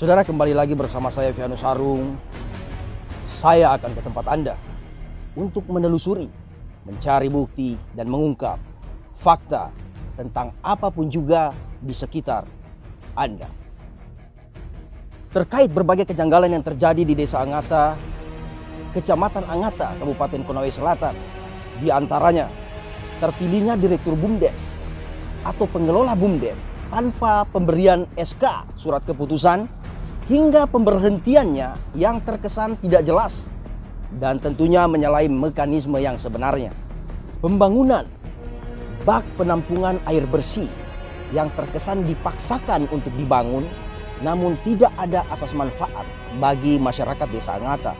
Saudara, kembali lagi bersama saya Vianus Harung. Saya akan ke tempat Anda untuk menelusuri, mencari bukti dan mengungkap fakta tentang apapun juga di sekitar Anda. Terkait berbagai kejanggalan yang terjadi di Desa Angata, Kecamatan Angata, Kabupaten Konawe Selatan, di antaranya terpilihnya Direktur BUMDes atau pengelola BUMDes tanpa pemberian SK surat keputusan, hingga pemberhentiannya yang terkesan tidak jelas dan tentunya menyalahi mekanisme yang sebenarnya. Pembangunan bak penampungan air bersih yang terkesan dipaksakan untuk dibangun namun tidak ada asas manfaat bagi masyarakat Desa Angata,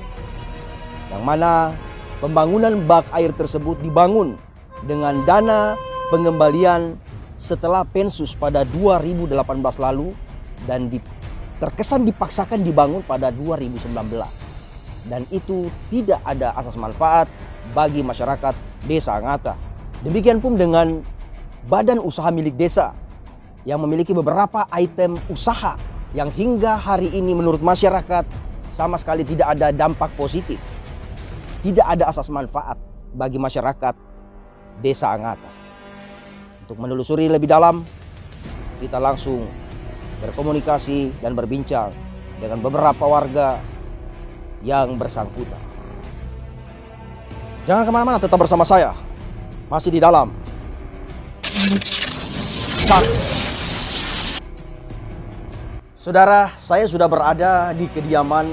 yang mana pembangunan bak air tersebut dibangun dengan dana pengembalian setelah Pensus pada 2018 lalu dan terkesan dipaksakan dibangun pada 2019, dan itu tidak ada asas manfaat bagi masyarakat Desa Angata. Demikian pun dengan badan usaha milik desa yang memiliki beberapa item usaha yang hingga hari ini menurut masyarakat sama sekali tidak ada dampak positif, tidak ada asas manfaat bagi masyarakat Desa Angata. Untuk menelusuri lebih dalam, kita langsung berkomunikasi dan berbincang dengan beberapa warga yang bersangkutan. Jangan kemana-mana, tetap bersama saya. Masih di dalam Saudara, saya sudah berada di kediaman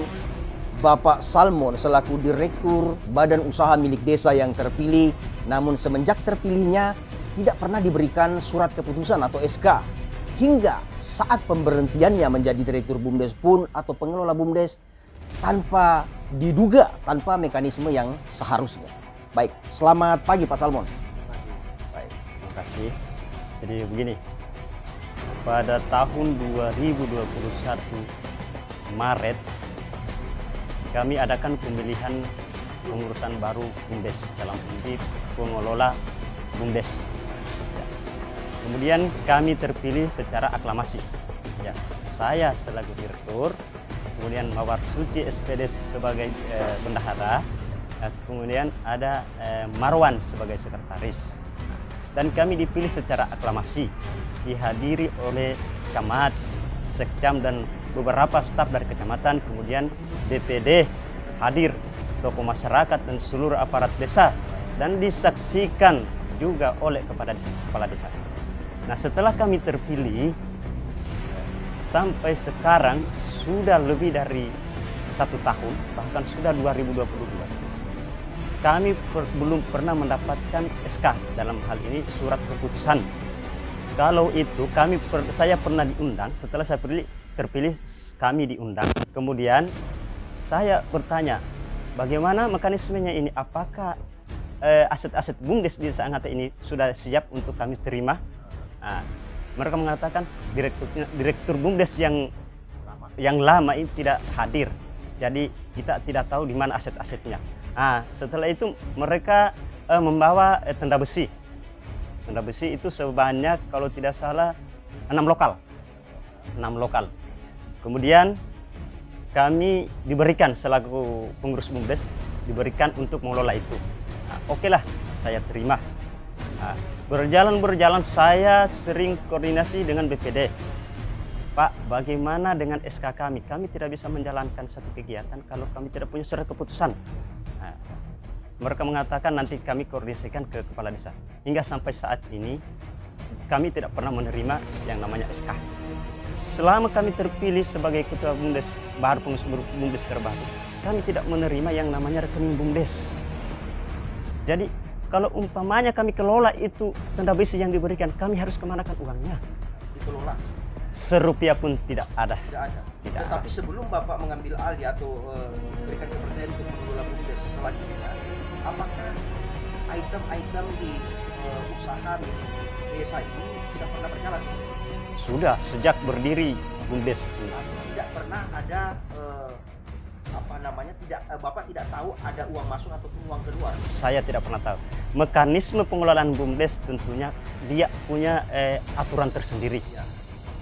Bapak Salmon selaku Direktur Badan Usaha Milik Desa yang terpilih, namun semenjak terpilihnya tidak pernah diberikan surat keputusan atau SK. Hingga saat pemberhentiannya menjadi Direktur BUMDes pun atau pengelola BUMDes tanpa diduga, tanpa mekanisme yang seharusnya. Baik, selamat pagi Pak Salmon. Baik, terima kasih. Jadi begini, pada tahun 2021 Maret kami adakan pemilihan pengurusan baru BUMDes dalam arti pengelola BUMDes. Kemudian kami terpilih secara aklamasi. Ya, saya selaku direktur, kemudian Mawar Suci SPD sebagai bendahara, kemudian ada Marwan sebagai sekretaris. Dan kami dipilih secara aklamasi, dihadiri oleh camat, sekcam dan beberapa staf dari kecamatan, kemudian DPD hadir, tokoh masyarakat dan seluruh aparat desa, dan disaksikan juga oleh kepala desa. Nah, setelah kami terpilih sampai sekarang sudah lebih dari 1 tahun, bahkan sudah 2022. Kami belum pernah mendapatkan SK, dalam hal ini surat keputusan. Kalau itu saya pernah diundang, setelah saya terpilih kami diundang. Kemudian saya bertanya, bagaimana mekanismenya ini? Apakah aset-aset BUMDes di Desa Angata ini sudah siap untuk kami terima? Nah, mereka mengatakan direktur BUMDes yang lama ini tidak hadir, jadi kita tidak tahu di mana aset-asetnya. Nah, setelah itu mereka membawa tenda besi. Tenda besi itu sebanyak kalau tidak salah 6 lokal. Kemudian kami diberikan selaku pengurus BUMDes diberikan untuk mengelola itu. Nah, oke lah, saya terima. Nah, berjalan saya sering koordinasi dengan BPD. Pak, bagaimana dengan SK kami? Kami tidak bisa menjalankan satu kegiatan kalau kami tidak punya surat keputusan. Nah, mereka mengatakan nanti kami koordinasikan ke kepala desa. Hingga sampai saat ini kami tidak pernah menerima yang namanya SK. Selama kami terpilih sebagai ketua BUMDes baru, pengurus BUMDes terbaru, kami tidak menerima yang namanya rekening BUMDes. Jadi kalau umpamanya kami kelola itu tenda besi yang diberikan, kami harus kemanakan uangnya? Dikelola. Serupiah pun tidak ada. Tetapi sebelum Bapak mengambil alih atau diberikan kepercayaan untuk mengelola BUMDes selanjutnya, apakah item-item di usaha milik desa ini sudah pernah berjalan? Sudah, sejak berdiri BUMDes. Tidak pernah ada Bapak tidak tahu ada uang masuk ataupun uang keluar? Saya tidak pernah tahu. Mekanisme pengelolaan BUMDes tentunya dia punya aturan tersendiri.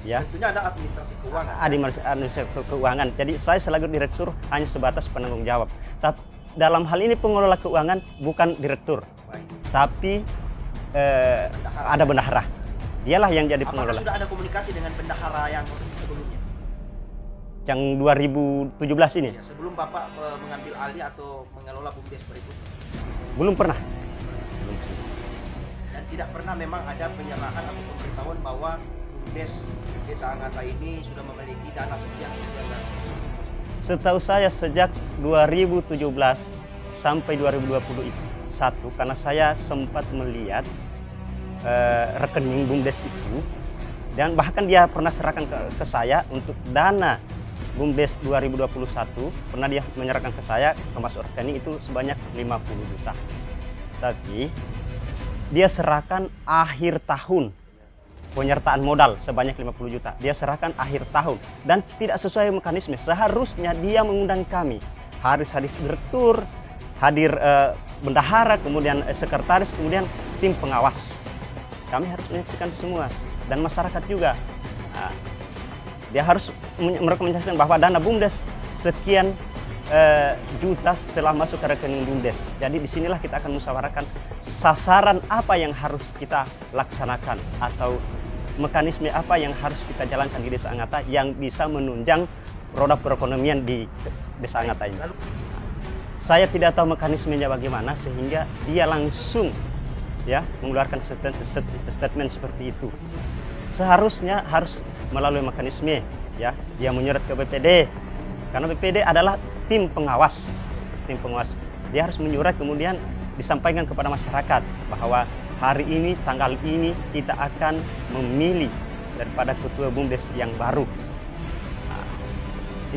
ya. Tentunya ada administrasi keuangan. Administrasi keuangan. Jadi saya selaku direktur hanya sebatas penanggung jawab. Tapi dalam hal ini pengelola keuangan bukan direktur, Baik. tapi ada bendahara. Dialah yang jadi Apakah pengelola. sudah ada komunikasi dengan bendahara yang sebelumnya? Yang 2017 ini Ya, sebelum Bapak mengambil alih atau mengelola BUMDes berikutnya? belum pernah. Dan tidak pernah memang ada penyerahan atau pemberitahuan bahwa BUMDes Desa Anggata ini sudah memiliki dana sekian-sekian. Setahu saya sejak 2017 sampai 2021, karena saya sempat melihat rekening BUMDes itu, dan bahkan dia pernah serahkan ke saya untuk dana BUMDes 2021, pernah dia menyerahkan ke saya ke masuk rekening itu sebanyak 50 juta. Tapi dia serahkan akhir tahun penyertaan modal sebanyak 50 juta. Dia serahkan akhir tahun dan tidak sesuai mekanisme. Seharusnya dia mengundang kami. Harus hadir direktur, hadir bendahara, kemudian sekretaris, kemudian tim pengawas. Kami harus menyaksikan semua dan masyarakat juga. Nah, dia harus mereka menjelaskan bahwa dana BUMDes sekian juta setelah masuk ke rekening BUMDes. Jadi disinilah kita akan musyawarahkan sasaran apa yang harus kita laksanakan atau mekanisme apa yang harus kita jalankan di Desa Anggata yang bisa menunjang roda perekonomian di Desa Anggata ini. Saya tidak tahu mekanismenya bagaimana sehingga dia langsung ya mengeluarkan statement seperti itu. Seharusnya harus melalui mekanisme ya, dia menyurat ke BPD karena BPD adalah tim pengawas. Dia harus menyurat kemudian disampaikan kepada masyarakat bahwa hari ini tanggal ini kita akan memilih daripada ketua BUMDes yang baru. Nah,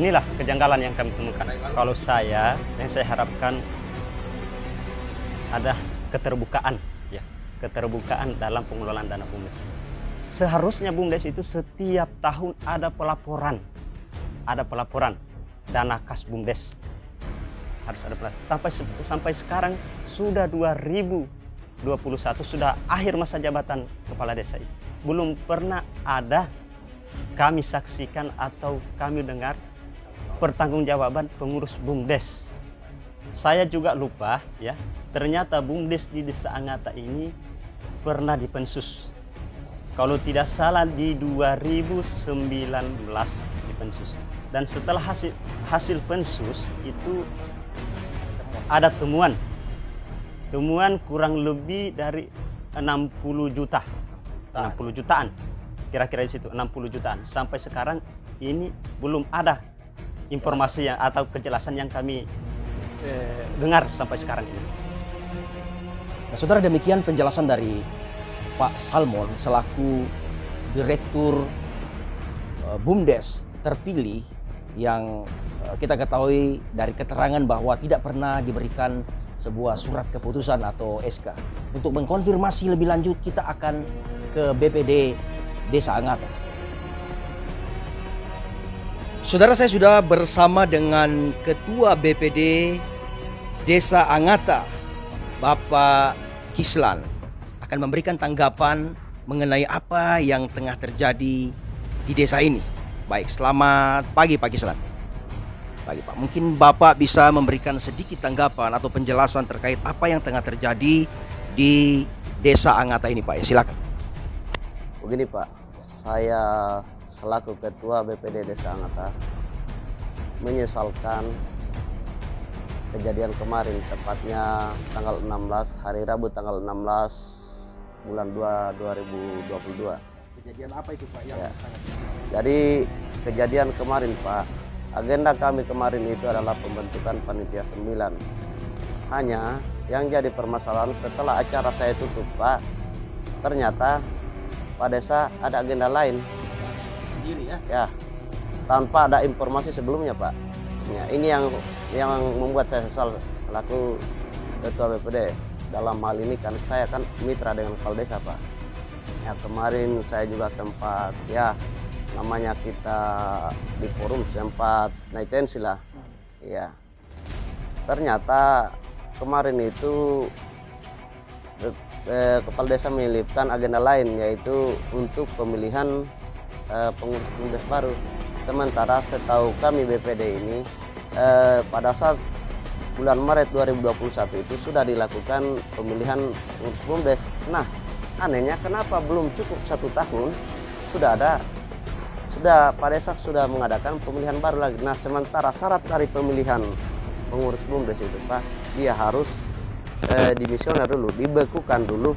inilah kejanggalan yang kami temukan. Kalau saya, yang saya harapkan ada keterbukaan ya, keterbukaan dalam pengelolaan dana BUMDes. Seharusnya BUMDes itu setiap tahun ada pelaporan dana kas BUMDes, harus ada pelaporan. Sampai sekarang sudah 2021, sudah akhir masa jabatan kepala desa itu, belum pernah ada kami saksikan atau kami dengar pertanggungjawaban pengurus BUMDes. Saya juga lupa ya, ternyata BUMDes di Desa Anggata ini pernah dipensus. Kalau tidak salah di 2019 dipensus. Dan setelah hasil pensus itu ada temuan kurang lebih dari 60 juta. 60 jutaan. Kira-kira di situ 60 jutaan. Sampai sekarang ini belum ada informasi yang atau kejelasan yang kami dengar sampai sekarang ini. Nah, saudara, demikian penjelasan dari Pak Salmon selaku Direktur BUMDes terpilih yang kita ketahui dari keterangan bahwa tidak pernah diberikan sebuah surat keputusan atau SK. Untuk mengkonfirmasi lebih lanjut kita akan ke BPD Desa Anggata. Saudara, saya sudah bersama dengan Ketua BPD Desa Anggata, Bapak Kislan, akan memberikan tanggapan mengenai apa yang tengah terjadi di desa ini. Baik, selamat pagi Pak Kislan. Pagi Pak, mungkin Bapak bisa memberikan sedikit tanggapan atau penjelasan terkait apa yang tengah terjadi di Desa Anggata ini Pak, ya silakan. Begini Pak, saya selaku Ketua BPD Desa Anggata menyesalkan kejadian kemarin, tepatnya tanggal 16, hari Rabu tanggal 16 bulan 2 2022. Kejadian apa itu Pak yang sangat Jadi kejadian kemarin Pak, agenda kami kemarin itu adalah pembentukan panitia 9. Hanya yang jadi permasalahan setelah acara saya tutup Pak, ternyata Pak Desa ada agenda lain sendiri ya? ya, tanpa ada informasi sebelumnya Pak. Ya, ini yang membuat saya sesal selaku Ketua BPD. Dalam hal ini kan saya kan mitra dengan kepala desa Pak. Ya, kemarin saya juga sempat ya, namanya kita di forum sempat naik tensi lah. Ya, ternyata kemarin itu kepala desa menyelipkan agenda lain, yaitu untuk pemilihan pengurus BUMDes baru. Sementara setahu kami BPD ini pada saat bulan Maret 2021 itu sudah dilakukan pemilihan pengurus BUMDes. Nah, anehnya kenapa belum cukup 1 tahun sudah Pak Desa sudah mengadakan pemilihan baru lagi. Nah, sementara syarat dari pemilihan pengurus BUMDes itu Pak, dia harus dimisioner dulu, dibekukan dulu.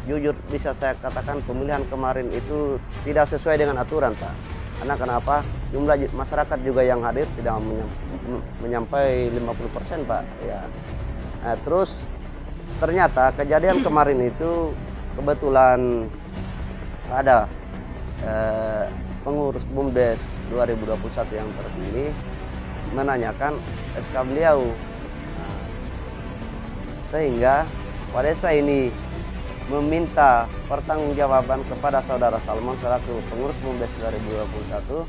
Jujur bisa saya katakan pemilihan kemarin itu tidak sesuai dengan aturan Pak. Karena kenapa? Jumlah masyarakat juga yang hadir tidak menyampai 50% Pak. Ya. Nah, terus ternyata kejadian kemarin itu kebetulan ada pengurus BUMDes 2021 yang terpilih menanyakan SK beliau. Nah, sehingga Pak Desa ini meminta pertanggungjawaban kepada Saudara Salmon selaku pengurus BUMDes 2021.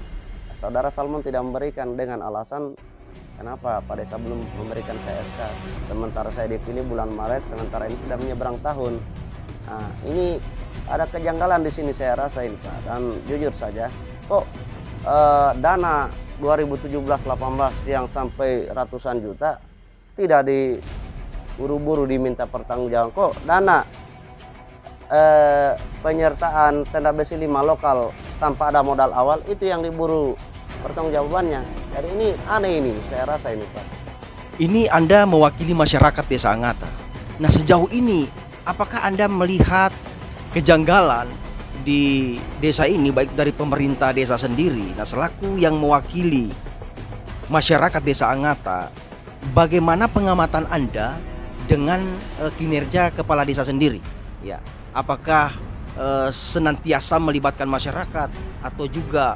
Saudara Salmon tidak memberikan dengan alasan kenapa Pak Desa belum memberikan saya SK. Sementara saya dipilih bulan Maret, sementara ini sudah menyeberang tahun. Nah, ini ada kejanggalan di sini saya rasain Pak. Dan jujur saja, kok dana 2017-18 yang sampai ratusan juta tidak diburu-buru diminta pertanggungjawaban. Kok dana penyertaan tenda besi 5 lokal tanpa ada modal awal itu yang diburu pertanggungjawabannya. Jadi ini aneh, ini saya rasa ini Pak. Ini Anda mewakili masyarakat Desa Angata. Nah, sejauh ini apakah Anda melihat kejanggalan di desa ini baik dari pemerintah desa sendiri? Nah, selaku yang mewakili masyarakat Desa Angata, bagaimana pengamatan Anda dengan kinerja kepala desa sendiri? Ya, apakah senantiasa melibatkan masyarakat atau juga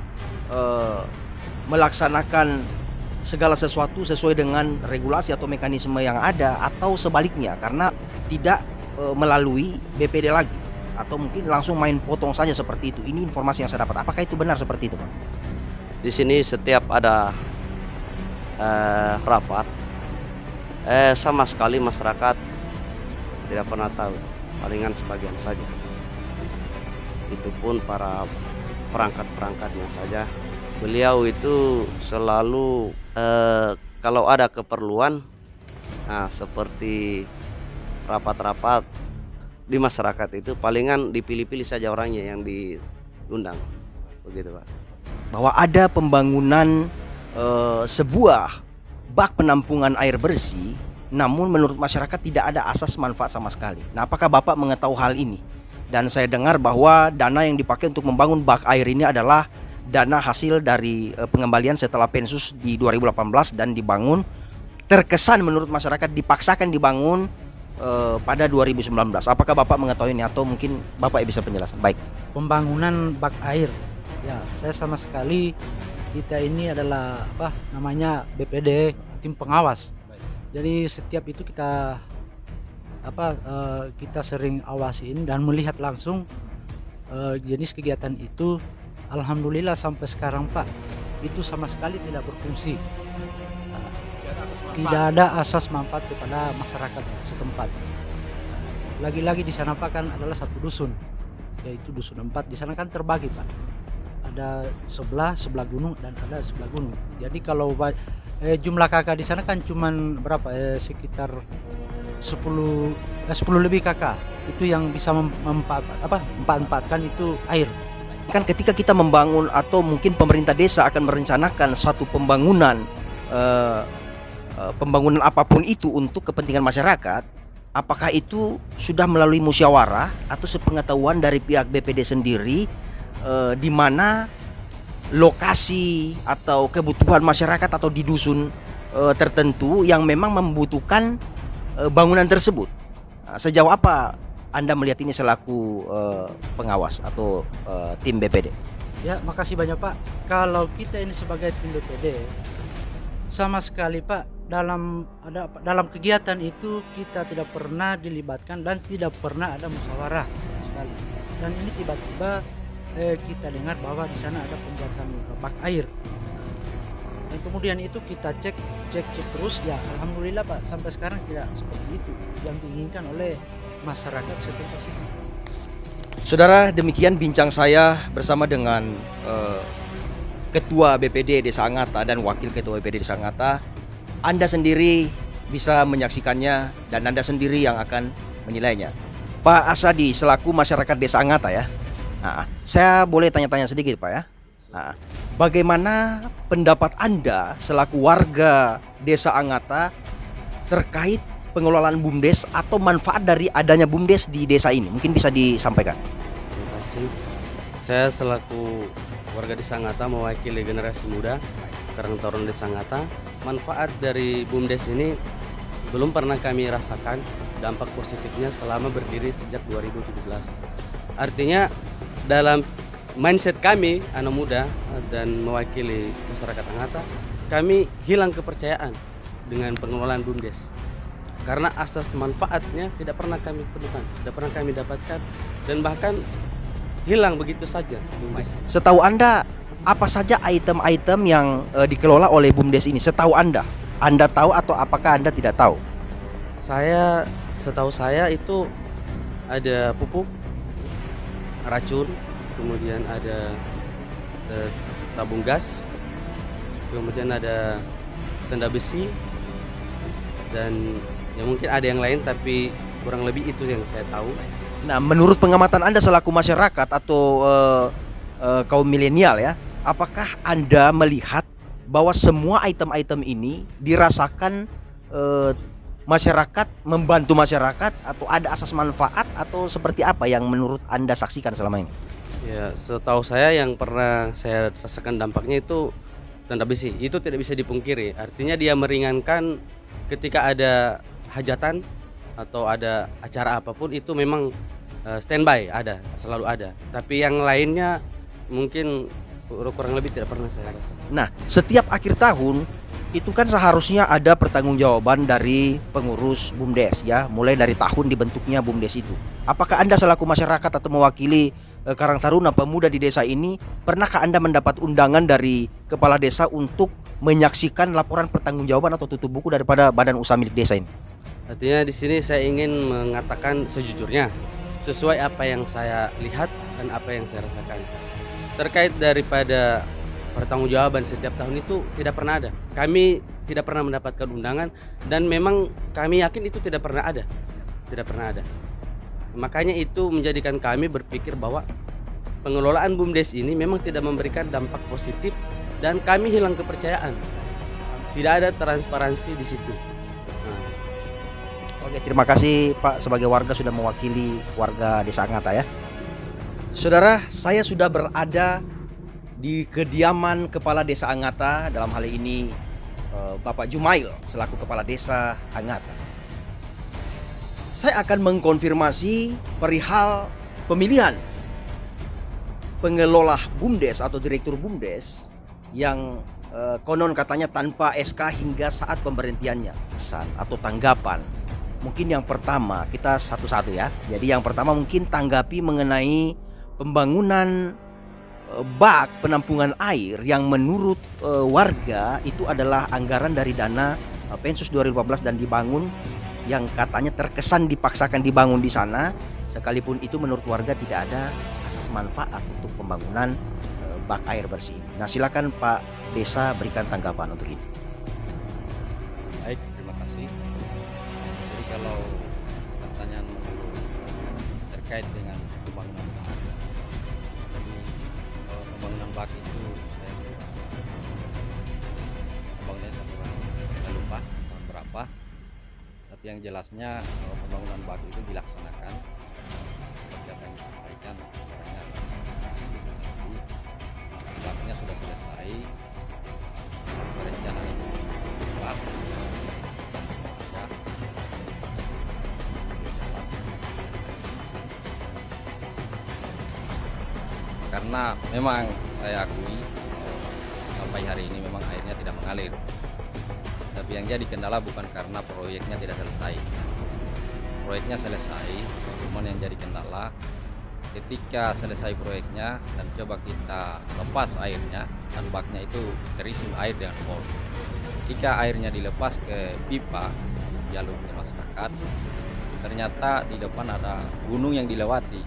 melaksanakan segala sesuatu sesuai dengan regulasi atau mekanisme yang ada, atau sebaliknya karena tidak melalui BPD lagi, atau mungkin langsung main potong saja seperti itu? Ini informasi yang saya dapat. Apakah itu benar seperti itu, Pak? Di sini setiap ada rapat, sama sekali masyarakat tidak pernah tahu, palingan sebagian saja. Itu pun para perangkat-perangkatnya saja. Beliau itu selalu kalau ada keperluan, nah seperti rapat-rapat di masyarakat itu palingan dipilih-pilih saja orangnya yang diundang, begitu Pak. Bahwa ada pembangunan sebuah bak penampungan air bersih, namun menurut masyarakat tidak ada asas manfaat sama sekali. Nah, apakah Bapak mengetahui hal ini? Dan saya dengar bahwa dana yang dipakai untuk membangun bak air ini adalah dana hasil dari pengembalian setelah Pensus di 2018 dan dibangun, terkesan menurut masyarakat dipaksakan dibangun pada 2019. Apakah Bapak mengetahui ini atau mungkin Bapak bisa penjelasan? Baik. Pembangunan bak air. Ya, saya sama sekali, kita ini adalah BPD, tim pengawas. Jadi setiap itu kita sering awasin dan melihat langsung jenis kegiatan itu. Alhamdulillah sampai sekarang Pak, itu sama sekali tidak berfungsi. Tidak ada asas manfaat kepada masyarakat setempat. Lagi-lagi di sana Pak kan adalah satu dusun, yaitu dusun 4. Di sana kan terbagi Pak. Ada sebelah gunung dan ada sebelah gunung. Jadi kalau jumlah kakak di sana kan cuman berapa? Sekitar 10 lebih kakak. Itu yang bisa memanfaatkan itu air. Kan ketika kita membangun atau mungkin pemerintah desa akan merencanakan suatu pembangunan apapun itu untuk kepentingan masyarakat, apakah itu sudah melalui musyawarah atau sepengetahuan dari pihak BPD sendiri, di mana lokasi atau kebutuhan masyarakat atau di dusun tertentu yang memang membutuhkan bangunan tersebut? Nah, sejauh apa Anda melihat ini selaku pengawas atau tim BPD? Ya, makasih banyak Pak. Kalau kita ini sebagai tim BPD, sama sekali Pak, dalam kegiatan itu kita tidak pernah dilibatkan dan tidak pernah ada musyawarah sama sekali. Dan ini tiba-tiba kita dengar bahwa di sana ada pembuatan bak air. Dan kemudian itu kita cek terus, ya alhamdulillah Pak, sampai sekarang tidak seperti itu yang diinginkan oleh masyarakat setempat situ. Saudara, demikian bincang saya bersama dengan Ketua BPD Desa Angata dan Wakil Ketua BPD Desa Angata. Anda sendiri bisa menyaksikannya dan Anda sendiri yang akan menilainya. Pak Asadi selaku masyarakat Desa Angata ya. Saya boleh tanya-tanya sedikit Pak ya. Bagaimana pendapat Anda selaku warga Desa Angata terkait pengelolaan BUMDes atau manfaat dari adanya BUMDes di desa ini? Mungkin bisa disampaikan. Terima kasih. Saya selaku warga Desa Angata mewakili generasi muda Karang Taruna Desa Angata. Manfaat dari BUMDes ini belum pernah kami rasakan dampak positifnya selama berdiri sejak 2017. Artinya dalam mindset kami anak muda dan mewakili masyarakat Angata, kami hilang kepercayaan dengan pengelolaan BUMDes. Karena asas manfaatnya tidak pernah kami temukan, tidak pernah kami dapatkan, dan bahkan hilang begitu saja BUMDes. Setahu Anda, apa saja item-item yang dikelola oleh BUMDes ini? Setahu Anda tahu atau apakah Anda tidak tahu? Setahu saya itu ada pupuk, racun, kemudian ada tabung gas, kemudian ada tenda besi, dan ya mungkin ada yang lain, tapi kurang lebih itu yang saya tahu. Nah, menurut pengamatan Anda selaku masyarakat atau kaum milenial ya, apakah Anda melihat bahwa semua item-item ini dirasakan masyarakat, membantu masyarakat, atau ada asas manfaat, atau seperti apa yang menurut Anda saksikan selama ini? Ya, setahu saya yang pernah saya rasakan dampaknya itu tenda besi. Itu tidak bisa dipungkiri. Artinya dia meringankan ketika ada hajatan atau ada acara apapun, itu memang standby, ada, selalu ada. Tapi yang lainnya mungkin kurang lebih tidak pernah saya rasakan. Nah, setiap akhir tahun itu kan seharusnya ada pertanggungjawaban dari pengurus BUMDes ya, mulai dari tahun dibentuknya BUMDes itu. Apakah Anda selaku masyarakat atau mewakili Karang Taruna pemuda di desa ini, pernahkah Anda mendapat undangan dari kepala desa untuk menyaksikan laporan pertanggungjawaban atau tutup buku daripada badan usaha milik desa ini? Artinya di sini saya ingin mengatakan sejujurnya, sesuai apa yang saya lihat dan apa yang saya rasakan. Terkait daripada pertanggungjawaban setiap tahun itu tidak pernah ada. Kami tidak pernah mendapatkan undangan, dan memang kami yakin itu tidak pernah ada. Tidak pernah ada. Makanya itu menjadikan kami berpikir bahwa pengelolaan BUMDes ini memang tidak memberikan dampak positif, dan kami hilang kepercayaan. Tidak ada transparansi di situ. Oke, terima kasih Pak sebagai warga sudah mewakili warga Desa Angata ya. Saudara, saya sudah berada di kediaman Kepala Desa Angata, dalam hal ini Bapak Jumail selaku Kepala Desa Angata. Saya akan mengkonfirmasi perihal pemilihan pengelola BUMDes atau direktur BUMDes yang konon katanya tanpa SK hingga saat pemberhentiannya. Pesan atau tanggapan. Mungkin yang pertama kita satu-satu ya. Jadi yang pertama mungkin tanggapi mengenai pembangunan bak penampungan air yang menurut warga itu adalah anggaran dari dana Pensus 2015 dan dibangun, yang katanya terkesan dipaksakan dibangun di sana, sekalipun itu menurut warga tidak ada asas manfaat untuk pembangunan bak air bersih. Nah, silakan Pak Desa berikan tanggapan untuk ini. Baik, terima kasih. Jadi kalau pertanyaan menurut terkait dengan pembangunan bak, jadi pembangunan bak itu saya kira pembangunannya saya kurang lupa tahun berapa, tapi yang jelasnya pembangunan bak itu dilaksanakan seperti apa yang disampaikan anggarannya lebih, baknya sudah selesai, perencanaan itu bak karena memang saya akui sampai hari ini memang airnya tidak mengalir. Tapi yang jadi kendala bukan karena proyeknya tidak selesai. Proyeknya selesai, cuman yang jadi kendala ketika selesai proyeknya dan coba kita lepas airnya dan baknya itu terisi air dengan full. Ketika airnya dilepas ke pipa jalur ke masyarakat, ternyata di depan ada gunung yang dilewati.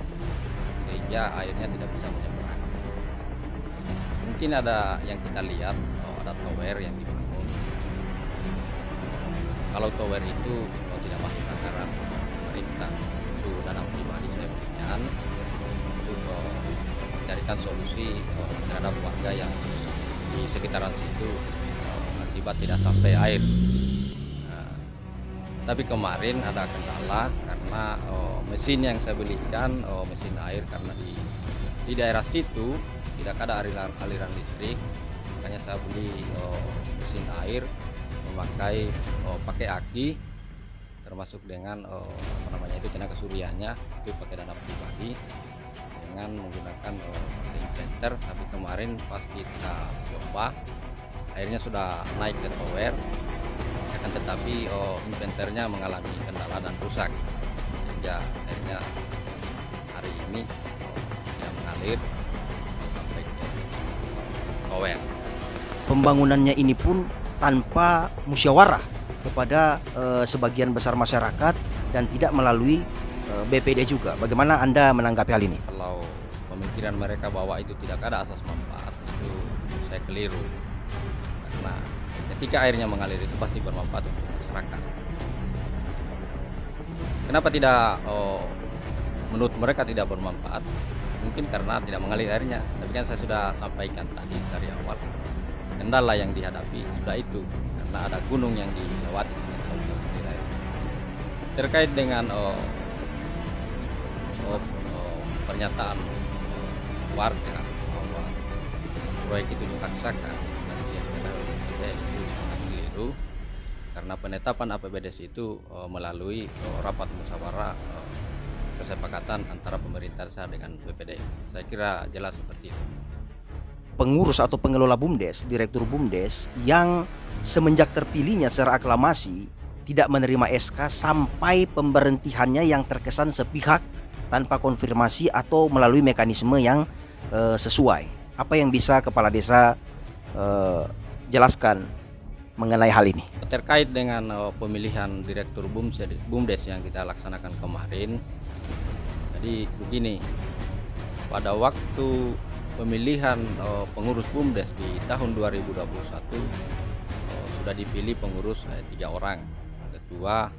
sehingga airnya tidak bisa menyeberang. Mungkin ada yang kita lihat, ada tower yang dibangun. Kalau tower itu tidak masuk anggaran pemerintah, itu dana pribadi saya berikan untuk mencarikan solusi terhadap warga yang di sekitaran situ akibat tidak sampai air. Tapi kemarin ada kendala karena mesin yang saya belikan, mesin air, karena di daerah situ tidak ada aliran listrik, makanya saya beli mesin air memakai pakai aki, termasuk dengan tenaga suryanya itu pakai dana pribadi dengan menggunakan pakai inverter. Tapi kemarin pas kita coba airnya sudah naik ke tower, akan tetapi inverternya mengalami kendala dan rusak, sehingga airnya hari ini tidak mengalir sampai ke tower. Pembangunannya ini pun tanpa musyawarah kepada sebagian besar masyarakat dan tidak melalui BPD juga. Bagaimana Anda menanggapi hal ini? Kalau pemikiran mereka bahwa itu tidak ada asas manfaat, itu saya keliru. Karena ketika airnya mengalir itu pasti bermanfaat untuk masyarakat. Kenapa tidak menurut mereka tidak bermanfaat? Mungkin karena tidak mengalir airnya. Tapi kan saya sudah sampaikan tadi dari awal, kendala yang dihadapi sudah itu, karena ada gunung yang dilewati sehingga tidak bisa mengalir air. Terkait dengan pernyataan warga bahwa proyek itu dipaksakan dan dilakukan oleh BPD, itu sangat keliru, karena penetapan APBDes itu melalui rapat musyawarah kesepakatan antara pemerintah desa dengan BPD. Saya kira jelas seperti itu. Pengurus atau pengelola BUMDes, direktur BUMDes yang semenjak terpilihnya secara aklamasi tidak menerima SK sampai pemberhentiannya yang terkesan sepihak tanpa konfirmasi atau melalui mekanisme yang sesuai. Apa yang bisa kepala desa jelaskan mengenai hal ini? Terkait dengan pemilihan direktur BUMDes yang kita laksanakan kemarin, jadi begini, pada waktu pemilihan pengurus BUMDes di tahun 2021 sudah dipilih pengurus 3 orang, ketua,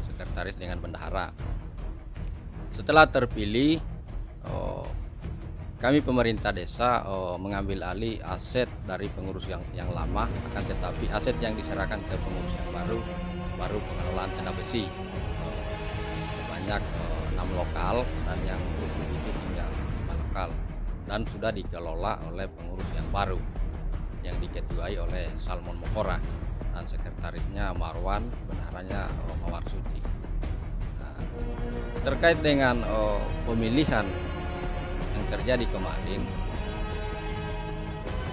sekretaris dengan bendahara. Setelah terpilih, kami pemerintah desa mengambil alih aset dari pengurus yang lama, akan tetapi aset yang diserahkan ke pengurus yang baru pengelolaan tenda besi sebanyak 6 lokal, dan yang untuk itu tinggal 5 lokal, dan sudah dikelola oleh pengurus yang baru yang diketuai oleh Salmon Mokora, dan sekretarisnya Marwan, bendaharanya Mawar Suci. Terkait dengan pemilihan yang terjadi kemarin,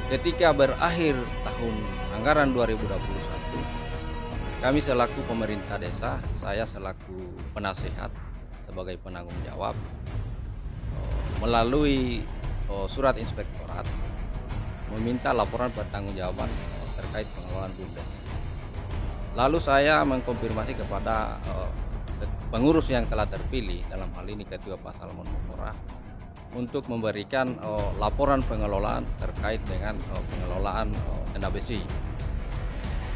ketika berakhir tahun anggaran 2021, kami selaku pemerintah desa, saya selaku penasehat sebagai penanggung jawab, melalui surat inspektorat meminta laporan pertanggungjawaban terkait pengelolaan BUMDes. Lalu saya mengkonfirmasi kepada pengurus yang telah terpilih, dalam hal ini Ketua Pak Salmon Mokora, untuk memberikan laporan pengelolaan terkait dengan pengelolaan tenda besi.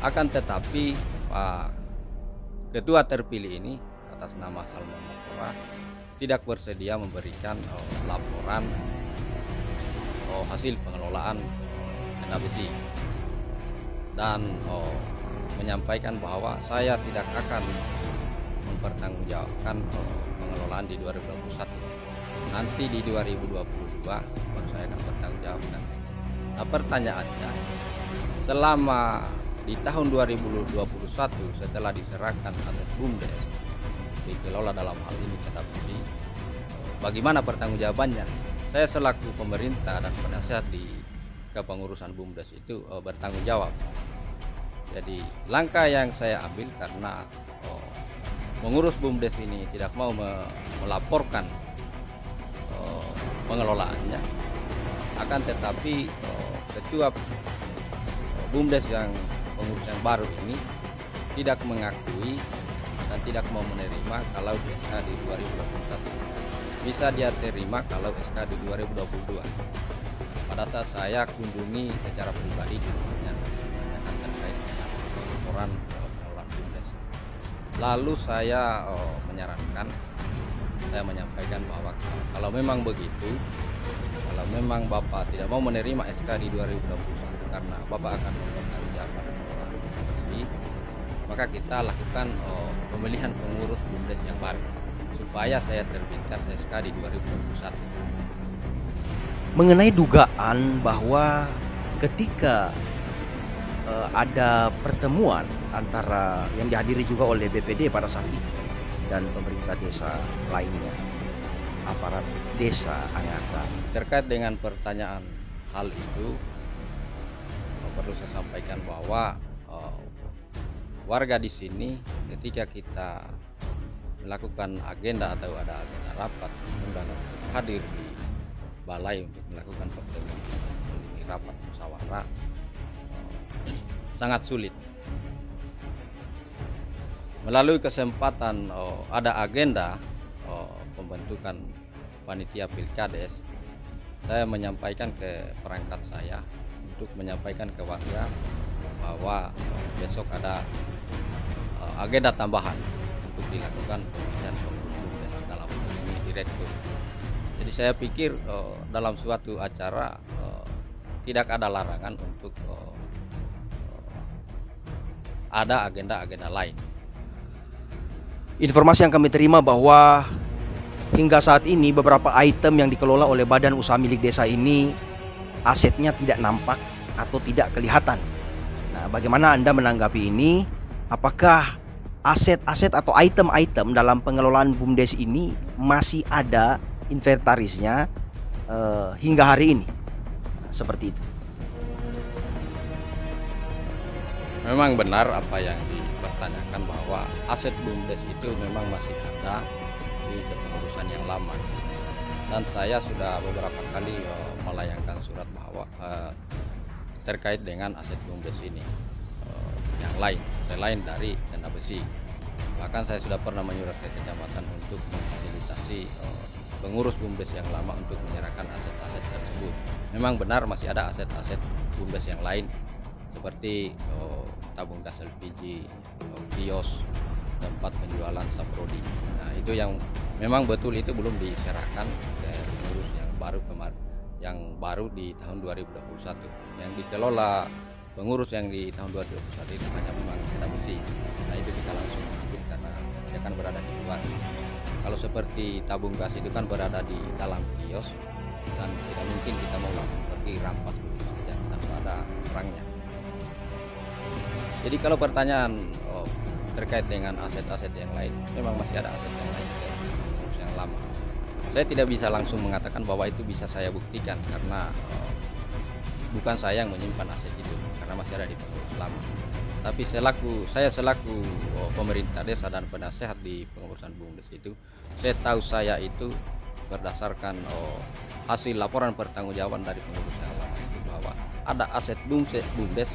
Akan tetapi Pak Ketua terpilih ini atas nama Salmon Mokora tidak bersedia memberikan laporan hasil pengelolaan tenda besi, dan menyampaikan bahwa saya tidak akan mempertanggungjawabkan pengelolaan di 2021. Nanti di 2022 baru saya akan bertanggungjawabkan. Nah, pertanyaannya, selama di tahun 2021 setelah diserahkan aset BUMDes dikelola dalam hal ini tenda besi, bagaimana pertanggungjawabannya? Saya selaku pemerintah dan penasehat di kepengurusan BUMDes itu bertanggung jawab. Jadi langkah yang saya ambil karena pengurus BUMDes ini tidak mau melaporkan pengelolaannya, akan tetapi ketua BUMDes yang pengurus yang baru ini tidak mengakui dan tidak mau menerima kalau biasa di 2021. bisa dia terima kalau SK di 2022. Pada saat saya kunjungi secara pribadi di rumahnya, menanyakan terkait dengan laporan pengelolaan BUMDes. Lalu saya menyampaikan bahwa kalau memang begitu, kalau memang Bapak tidak mau menerima SK di 2021 karena Bapak akan mempertanggungjawabkan pengelolaan bersih, maka kita lakukan pemilihan pengurus BUMDes yang baru supaya saya terbitkan SK di 2021. Mengenai dugaan bahwa ketika ada pertemuan antara yang dihadiri juga oleh BPD pada saat itu dan pemerintah desa lainnya, aparat desa Angata. Terkait dengan pertanyaan hal itu, perlu saya sampaikan bahwa warga di sini ketika kita melakukan agenda atau ada agenda rapat undang untuk hadir di balai untuk melakukan pertemuan ini rapat musyawarah sangat sulit. Melalui kesempatan ada agenda pembentukan panitia Pilkades, saya menyampaikan ke perangkat saya untuk menyampaikan ke warga bahwa besok ada agenda tambahan untuk dilakukan pemilihan pengurus BUMDes dalam hal ini direktur. Jadi saya pikir dalam suatu acara tidak ada larangan untuk ada agenda-agenda lain. Informasi yang kami terima bahwa hingga saat ini beberapa item yang dikelola oleh badan usaha milik desa ini asetnya tidak nampak atau tidak kelihatan. Nah, bagaimana Anda menanggapi ini? Apakah aset-aset atau item-item dalam pengelolaan BUMDes ini masih ada inventarisnya hingga hari ini? Seperti itu. Memang benar apa yang dipertanyakan bahwa aset BUMDes itu memang masih ada di kepengurusan yang lama. Dan saya sudah beberapa kali melayangkan surat bahwa terkait dengan aset BUMDes ini yang lain selain dari tenda besi. Bahkan saya sudah pernah menyurat ke kecamatan untuk memfasilitasi pengurus BUMDes yang lama untuk menyerahkan aset-aset tersebut. Memang benar masih ada aset-aset BUMDes yang lain seperti tabung gas LPG, kios, tempat penjualan saprodi. Nah, itu yang memang betul itu belum diserahkan ke pengurus yang baru di tahun 2021. Yang dikelola pengurus yang di tahun 2021 itu hanya memang tenda besi. Nah, itu kita langsung ambil karena dia kan berada di luar. Kalau seperti tabung gas itu kan berada di dalam kios dan tidak mungkin kita mau langsung pergi rampas begitu saja tanpa ada orangnya. Jadi kalau pertanyaan terkait dengan aset-aset yang lain, memang masih ada aset yang lain pengurus yang lama. Saya tidak bisa langsung mengatakan bahwa itu bisa saya buktikan karena bukan saya yang menyimpan aset itu karena masih ada di pengurus lama. Tapi saya selaku pemerintah desa dan penasehat di pengurusan BUMDes itu, saya tahu saya itu berdasarkan hasil laporan pertanggungjawaban dari pengurus yang lama itu bahwa ada aset BUMDes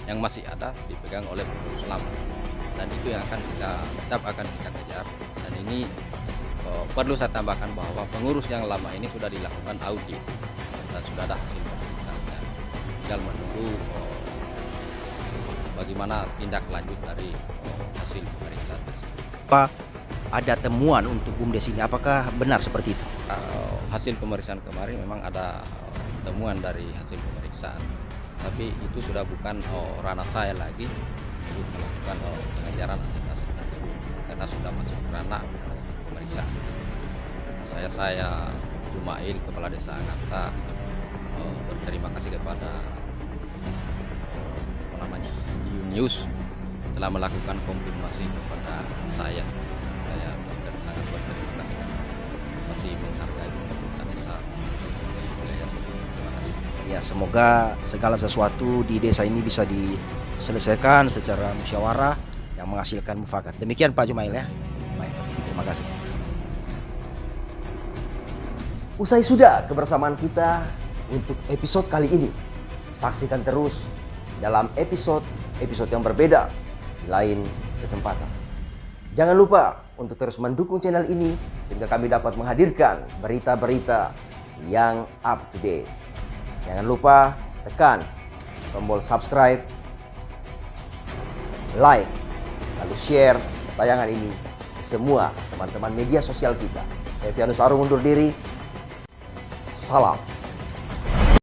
yang masih ada dipegang oleh pengurus lama, dan itu yang tetap akan kita kejar. Dan ini perlu saya tambahkan bahwa pengurus yang lama ini sudah dilakukan audit dan sudah ada hasil pemeriksaannya, tinggal menunggu bagaimana tindak lanjut dari hasil pemeriksaan tersebut. Apa ada temuan untuk BUMDes ini? Apakah benar seperti itu? Hasil pemeriksaan kemarin memang ada temuan dari hasil pemeriksaan, tapi itu sudah bukan ranah saya lagi untuk melakukan pengejaran aset-aset tersebut karena sudah masuk ranah pemeriksaan. Saya Jumail, Kepala Desa Angata, berterima kasih kepada News telah melakukan konfirmasi kepada saya, dan saya sangat berterima kasih karena masih menghargai pemerintah desa di wilayah sini. Terima kasih. Ya, semoga segala sesuatu di desa ini bisa diselesaikan secara musyawarah yang menghasilkan mufakat. Demikian Pak Jumail ya. Baik, terima kasih. Usai sudah kebersamaan kita untuk episode kali ini. Saksikan terus dalam episode yang berbeda di lain kesempatan. Jangan lupa untuk terus mendukung channel ini sehingga kami dapat menghadirkan berita-berita yang up to date. Jangan lupa tekan tombol subscribe, like, lalu share tayangan ini ke semua teman-teman media sosial kita. Saya Fianus Arum undur diri. Salam.